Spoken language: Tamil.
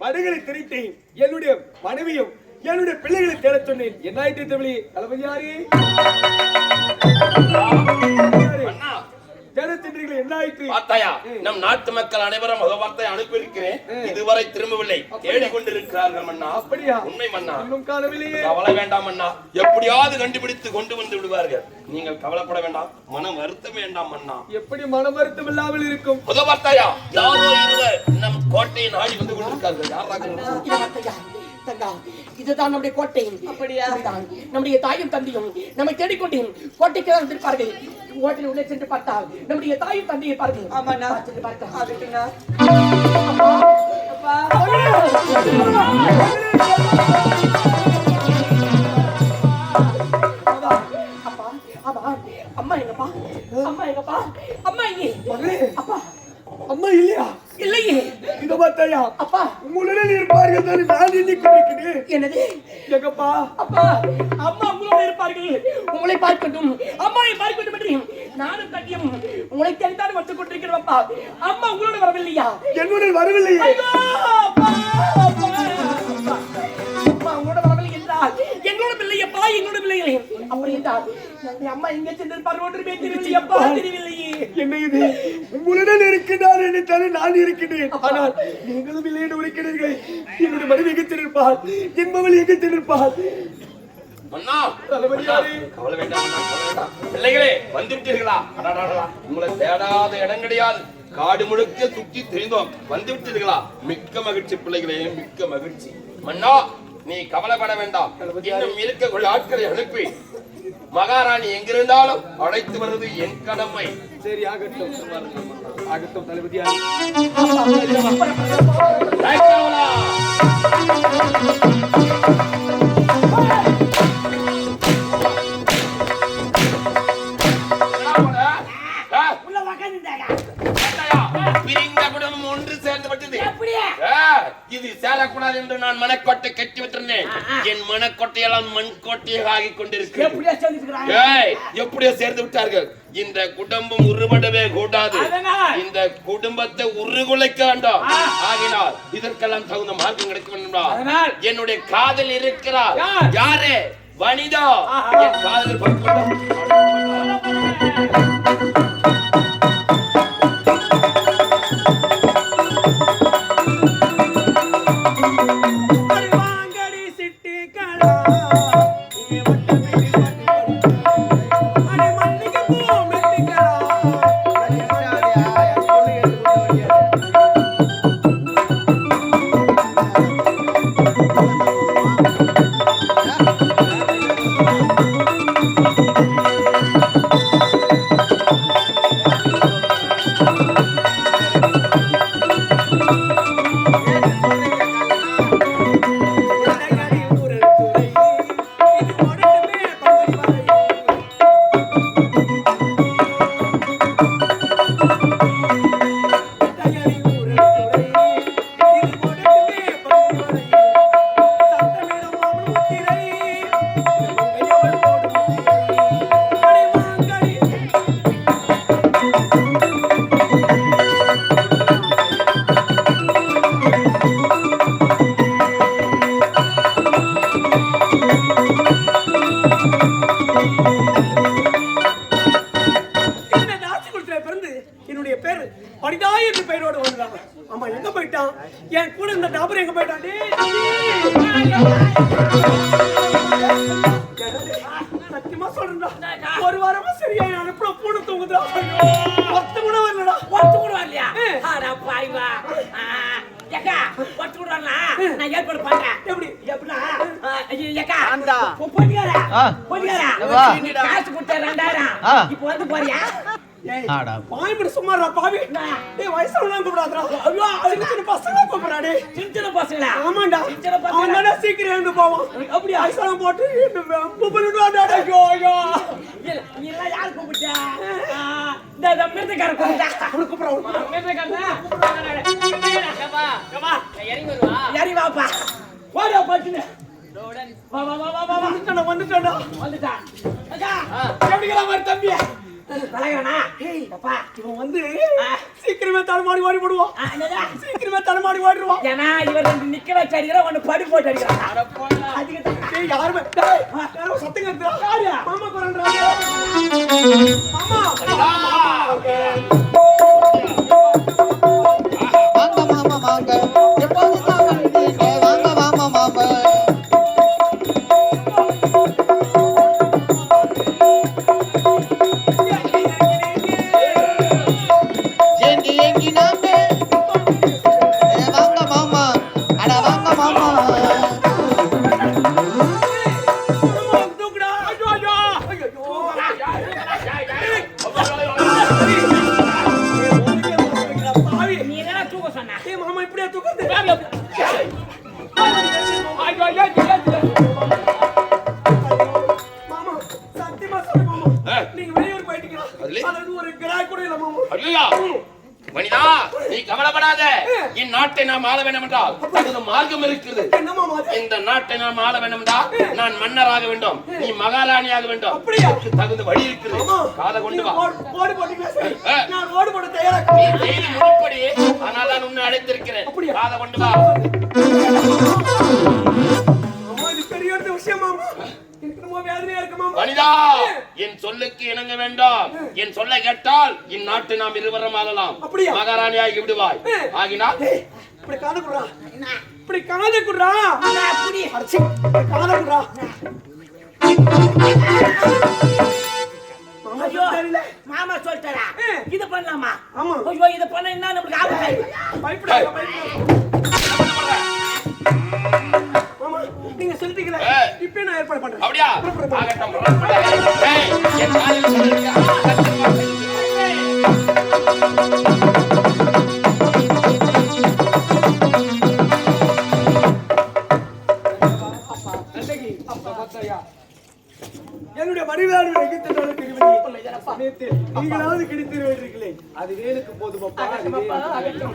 படுகளை திரித்தேன். என்னுடைய மனைவியும் என்னுடைய பிள்ளைகளை தேட சொன்னேன். என்ன ஆயிற்று தம்பி? தளபதியாரே நம் நாட்டு மக்கள் அனைவரும் முகவார்த்தை அனுப்பியிருக்கிறேன். இதுவரை திரும்பவில்லை. தேடிக்கொண்டிருக்கிறார்கள் மன்னா. அப்படியா? உண்மை மன்னா. இன்னும் காணவில்லையே. கவலை வேண்டாம் மன்னா. எப்படியாவது கண்டுபிடித்து கொண்டு வந்து விடுவார்கள். நீங்கள் கவலைப்பட வேண்டாம். மனம் வருத்தம் வேண்டாம் மன்னா. எப்படி மனம் வருத்தம் இல்லாமல் இருக்கும்? முகவார்த்தையா யாரோ இருவர் நம் கோட்டையை நாடி வந்து கொண்டிருக்கார்கள். யாராக? இதுதான் நம்முடைய கோட்டை. அப்படியா? நம்முடைய தாயும் தந்தையும் நம்மை தேடிக்கொண்டேன் கோட்டைக்கு தான் வந்திருப்பார்கள். கோட்டையில் உள்ளே சென்று பார்த்தால் நம்முடைய தாயும் தந்தையை இருப்பார்கள். ஆமாண்ணா. சென்று பார்த்தா அதுக்குண்ணா. அம்மா எங்கப்பா? அம்மா எங்கப்பா? அம்மா இங்கே. அப்பா அம்மா இல்லையா? இல்லையே. இத பார்த்தாயா? அப்பா உங்களுடன் இருப்பார்கள் தான் நான் எண்ணிக்கொண்டிருக்கிறேன். என்னது? எங்கப்பா? அப்பா அம்மா உங்களோட இருப்பார்கள். உங்களை பார்க்கட்டும், அம்மாவை பார்க்கட்டும் என்று நானும் தங்கியும் உங்களை தெரிந்தாலும் வந்து கொண்டிருக்கிறோம். அப்பா அம்மா உங்களோட வரவில்லையா? என்னுடன் வரவில்லையே. அப்பா உங்களோட வரவில்லை என்றால் எங்களோட பிள்ளையப்பா, எங்களோட பிள்ளைகளே. அப்படி என்றால் அம்மா எங்க சென்றிருப்பார்கள் ஒன்றுமே தெரியவில்லையப்பா. தெரியவில்லையே. என்ன இது? உங்களுடன் இருக்கிறார் நினைத்தாலே நான் இருக்கிறேன். ஆனால் நீங்களும் இல்லை என்று உரைக்கிறீர்கள். என்னுடைய மனைவி எங்கே சென்றிருப்பாள்? என்பவள் எங்கே சென்றிருப்பாள்? கவலை வேண்டாம். பிள்ளைகளே வந்துவிட்டீர்களா? உங்களை தேடாத இடம் கிடையாது. காடு முழுக்க சுற்றி தெரிந்தோம். வந்து விட்டீர்களா? மிக்க மகிழ்ச்சி பிள்ளைகளே, மிக்க மகிழ்ச்சி. மன்னா நீ கவலைப்பட வேண்டாம். இன்னும் இருக்கக்கூடிய ஆட்களை அனுப்பி மகாராணி எங்கிருந்தாலும் அழைத்து வருவது என் கடமை. சரி, ஆகட்டும் ஆகட்டும் தளபதியார். ஒன்று சேர்ந்து விட்டது. இது சேரக்கூடாது என்று நான் மனக்கோட்டை கட்டி விட்டிருந்தேன். என் மனக்கோட்டையெல்லாம் மண் கோட்டையாக ஆகிக் கொண்டிருக்கிறது. எப்படியோ சேர்ந்து விட்டார்கள். இந்த குடும்பம் உருவடவே கூடாது. இந்த குடும்பத்தை உருகுலைக்க வேண்டாம். ஆகினால் இதற்கெல்லாம் தகுந்த மார்க்கம் கிடைக்க வேண்டும். என்னுடைய காதல் இருக்கிறார். யாரே? வனிதா. என் காதல் என் கூட இந்த டாபர் எங்க போயிட்டான்? சத்தியமா சொல்றேன், ஒரு வாரமா சரியா அனுப்புற பூனை தூங்குதா? ஒத்து கூட வரலடா. ஒத்து கூட வரலையா? பாய்வா ஒத்து கூட வரல. நான் ஏற்பாடு பண்றேன். எப்படின்னா காசு கொடுத்த 2000 இப்ப வந்து போறியா? சும்மாடா பாவி. வயசான கூப்பிடாதா? ஐயோ, சின்ன பசங்க கூப்பிடாடே. சின்ன பசங்களா? ஆமாண்டா. அவன் சீக்கிரம் எழுந்து போவான். அப்படி வயசான போட்டு யாரு கூப்பிட்டா? இந்த மிருதக்கார இறங்கி வாப்பா. போடா பாத்துன்னு வந்துட்டான். எப்படிங்களா மாதிரி தம்பியா? பழகனா ஏய், அப்பா இவன் வந்து சீக்கிரமே தடுமாறி ஓடி போடுவான். என்னடா சீக்கிரமே தடுமாறி ஓடிடுவான். ஏன்னா இவர் ரெண்டு நிக்க வச்சு அடிக்கிற ஒன்னு படி போட்டு அடிக்கிறான் ஏய், யாருமே டேய், யாரோ சத்தம் கேட்குதா? யாரு? மாமா குரல்றாங்க. மாமா வாங்க மாமா வாங்க எப்போது தான் வந்தீங்க வாங்க மாமா மாமா ஏங்கி ஏங்கி நாங்க வாங்க மாமா அட வாங்க மாமா தூக்குடா. ஐயோ ஐயோ ஐயோ. பாவி. நீ என்ன தூக்க சொன்ன ஏய், மாமா இப்படியா தூக்குறது? மாமா சத்தியமா சொல்ல மாமா, நீங்க வெளியூர் போயிட்டீங்களா? அதுல? அதாவது ஒரு கிராக் கூட இல்ல மாமா. ஐயா மனிதா நீ கவலைப்படாத. என் நாட்டை நாம் ஆள வேண்டும் என்றால் தகுந்த மார்க்கம் இருக்குது. என்ன மாமா அது? இந்த நாட்டை நாம் ஆள வேண்டும் என்றால் நான் மன்னராக வேண்டும், நீ மகாராணியாக வேண்டும். அப்படியா? அதுக்கு தகுந்த வழி இருக்குது. மாமா, காதை கொண்டு நீங்க வா. ஓடு போட்டீங்களா? சரி. ஆ. நான் ஓடு போட தயாரா நீ இருக்கேன். செய்தி முடிப்படி, ஆனால் நான் உன்னை அழைத்திருக்கிறேன். அப்படியா? காதை கொண்டு வா. மாமா, இது பெரிய ஒரு விஷயம் மாமா. எனக்கு ரொம்ப வேதனையா இருக்கு மாமா. வனிதா என் சொல்லுக்கு இணங்க வேண்டாம். என் சொல்லை கேட்டால் இந்நாட்டை நாம் இருவரும் ஆளலாம். அப்படியா? மகாராணியாகி விடுவாய். ஆகினால் ஏய், இப்படி காதை குடுறா. இப்படி காதை குடுறா. அப்படி அடிச்சி, இப்படி காதை குடுறா. மாமா ஐயோ தெரியல. மாமா சொல்லிட்டாரா இது பண்ணலாமா ஆமா. ஐயோ இது பண்ண என்ன நம்மளுக்கு ஆபத்து பயப்படாத, பயப்படாத. மாமா, நீங்க சொல்லிட்டீங்களே, ஏய். இப்பயே நான் ஏற்பாடு பண்றேன். அப்படியா? ஆகட்டும். ஏய், என் காலில் சொல்லிருக்க. அன்னைக்கு அப்பா பார்த்தாயா, என்னுடைய மணிவேறு எகிப்தினோடு திரும்பி சமயத்தில் நீங்களாவது கிடைத்திருவீர்களே, அது வேலுக்கு போதும் அப்பா, அது வேலுக்கு.